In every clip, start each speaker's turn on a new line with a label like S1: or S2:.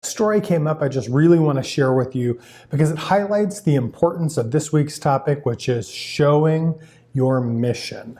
S1: Story came up I just really want to share with you because it highlights the importance of this week's topic, which is showing your mission.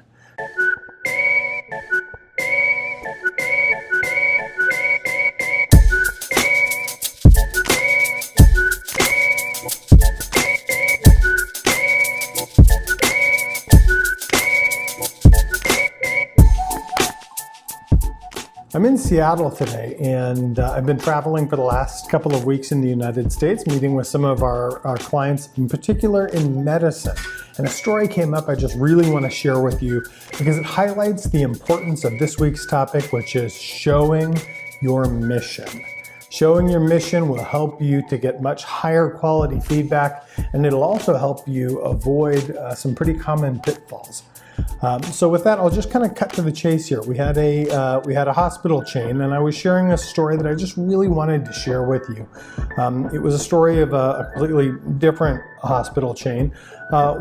S1: I'm in Seattle today, and I've been traveling for the last couple of weeks in the United States, meeting with some of our clients, in particular in medicine. And a story came up I just really want to share with you because it highlights the importance of this week's topic, which is showing your mission. Showing your mission will help you to get much higher quality feedback, and it'll also help you avoid some pretty common pitfalls. So with that, I'll just kind of cut to the chase here. We had a hospital chain, and I was sharing a story that I just really wanted to share with you. It was a story of a completely different hospital chain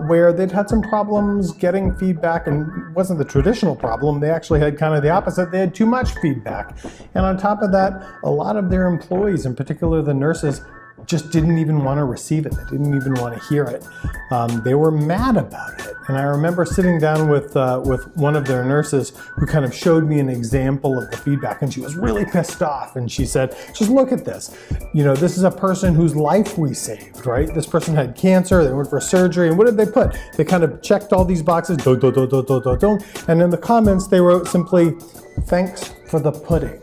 S1: where they'd had some problems getting feedback, and it wasn't the traditional problem. They actually had kind of the opposite. They had too much feedback. And on top of that, a lot of their employees, in particular the nurses, just didn't even want to receive it. They didn't even want to hear it. They were mad about it. And I remember sitting down with one of their nurses who kind of showed me an example of the feedback, and she was really pissed off. And she said, just look at this. You know, this is a person whose life we saved, right? This person had cancer, they went for surgery, and what did they put? They kind of checked all these boxes, and in the comments they wrote simply, thanks for the pudding.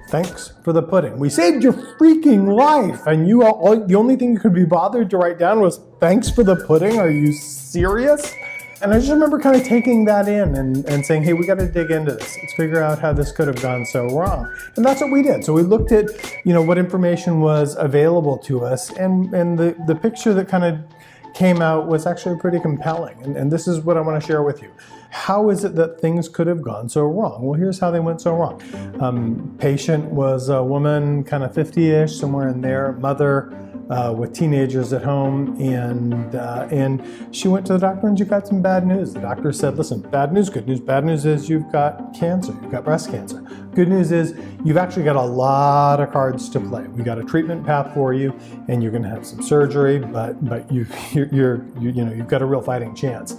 S1: Thanks for the pudding. We saved your freaking life, and the only thing you could be bothered to write down was thanks for the pudding. Are you serious? And I just remember kind of taking that in and saying, hey, we got to dig into this. Let's figure out how this could have gone so wrong. And that's what we did. So we looked at, what information was available to us, and the picture that kind of came out was actually pretty compelling. And this is what I want to share with you. How is it that things could have gone so wrong? Well, here's how they went so wrong. Patient was a woman, kind of 50-ish, somewhere in there, mother with teenagers at home, and she went to the doctor and she got some bad news. The doctor said, listen, bad news, good news. Bad news is you've got cancer, you've got breast cancer. Good news is you've actually got a lot of cards to play. We got a treatment path for you, and you're going to have some surgery, but you've got a real fighting chance.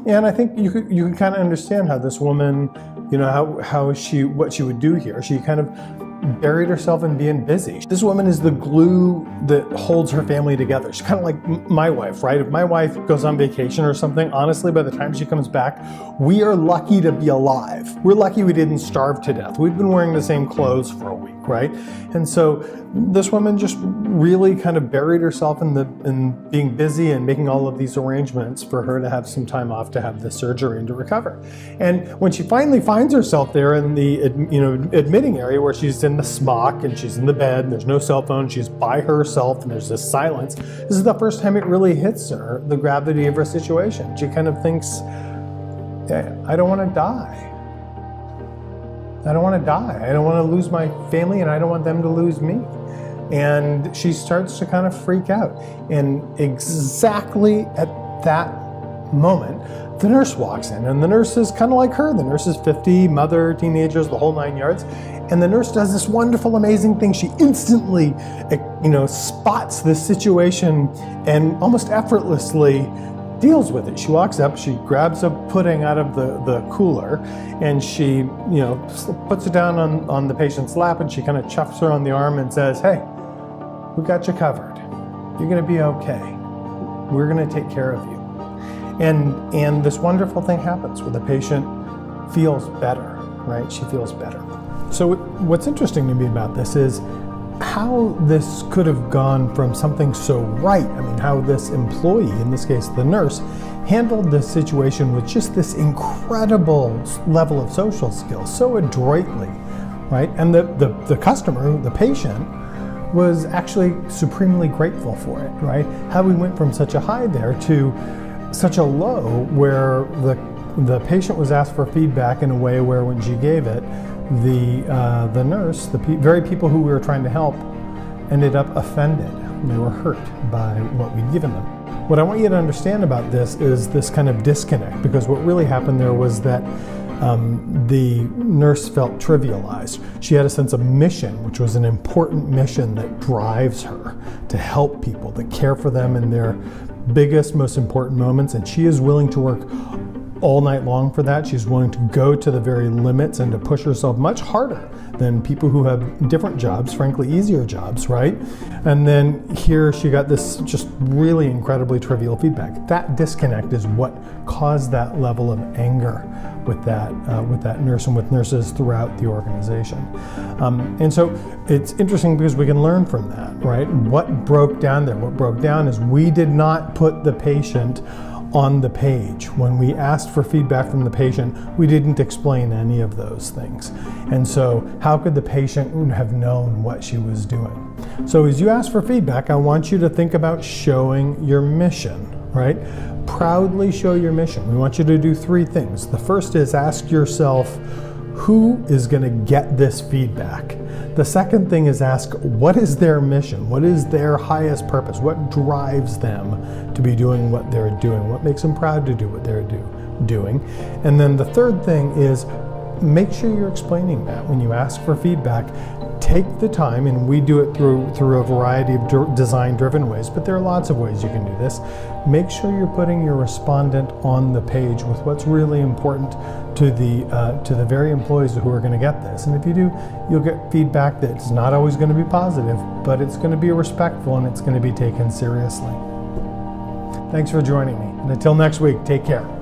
S1: And I think you can kind of understand how this woman, what she would do here. She kind of buried herself in being busy. This woman is the glue that holds her family together. She's kind of like my wife, right? If my wife goes on vacation or something, honestly, by the time she comes back, we are lucky to be alive. We're lucky we didn't starve to death. We've been wearing the same clothes for a week, right? And so this woman just really kind of buried herself in being busy and making all of these arrangements for her to have some time off to have the surgery and to recover. And when she finally finds herself there in the admitting area where she's in the smock and she's in the bed and there's no cell phone, she's by herself and there's this silence, this is the first time it really hits her, the gravity of her situation. She kind of thinks, yeah, I don't want to die. I don't want to die. I don't want to lose my family, and I don't want them to lose me. And she starts to kind of freak out. And exactly at that moment, the nurse walks in, and the nurse is kind of like her. The nurse is 50, mother, teenagers, the whole 9 yards. And the nurse does this wonderful, amazing thing. She instantly, spots this situation and almost effortlessly deals with it. She walks up, she grabs a pudding out of the cooler, and she, puts it down on the patient's lap, and she kind of chuffs her on the arm and says, hey, we got you covered. You're going to be okay. We're going to take care of you. And this wonderful thing happens where the patient feels better, right? She feels better. So what's interesting to me about this is how this could have gone from something so right. I mean, how this employee, in this case the nurse, handled this situation with just this incredible level of social skills, so adroitly, right? And the customer, the patient, was actually supremely grateful for it, right? How we went from such a high there to such a low where the patient was asked for feedback in a way where when she gave it, the nurse, very people who we were trying to help, ended up offended. They were hurt by what we'd given them. What I want you to understand about this is this kind of disconnect, because what really happened there was that the nurse felt trivialized. She had a sense of mission, which was an important mission that drives her to help people, to care for them in their biggest, most important moments, and she is willing to work all night long for that. She's willing to go to the very limits and to push herself much harder than people who have different jobs, frankly easier jobs, right? And then here she got this just really incredibly trivial feedback. That disconnect is what caused that level of anger with that nurse and with nurses throughout the organization. And so it's interesting because we can learn from that, right? What broke down there? What broke down is we did not put the patient on the page. When we asked for feedback from the patient, we didn't explain any of those things. And so how could the patient have known what she was doing? So as you ask for feedback, I want you to think about showing your mission, right? Proudly show your mission. We want you to do 3 things. The first is ask yourself, who is going to get this feedback? The second thing is ask, what is their mission? What is their highest purpose? What drives them to be doing what they're doing? What makes them proud to do what they're doing? And then the third thing is make sure you're explaining that when you ask for feedback. Take the time, and we do it through a variety of design-driven ways, but there are lots of ways you can do this. Make sure you're putting your respondent on the page with what's really important to the very employees who are going to get this. And if you do, you'll get feedback that's not always going to be positive, but it's going to be respectful and it's going to be taken seriously. Thanks for joining me. And until next week, take care.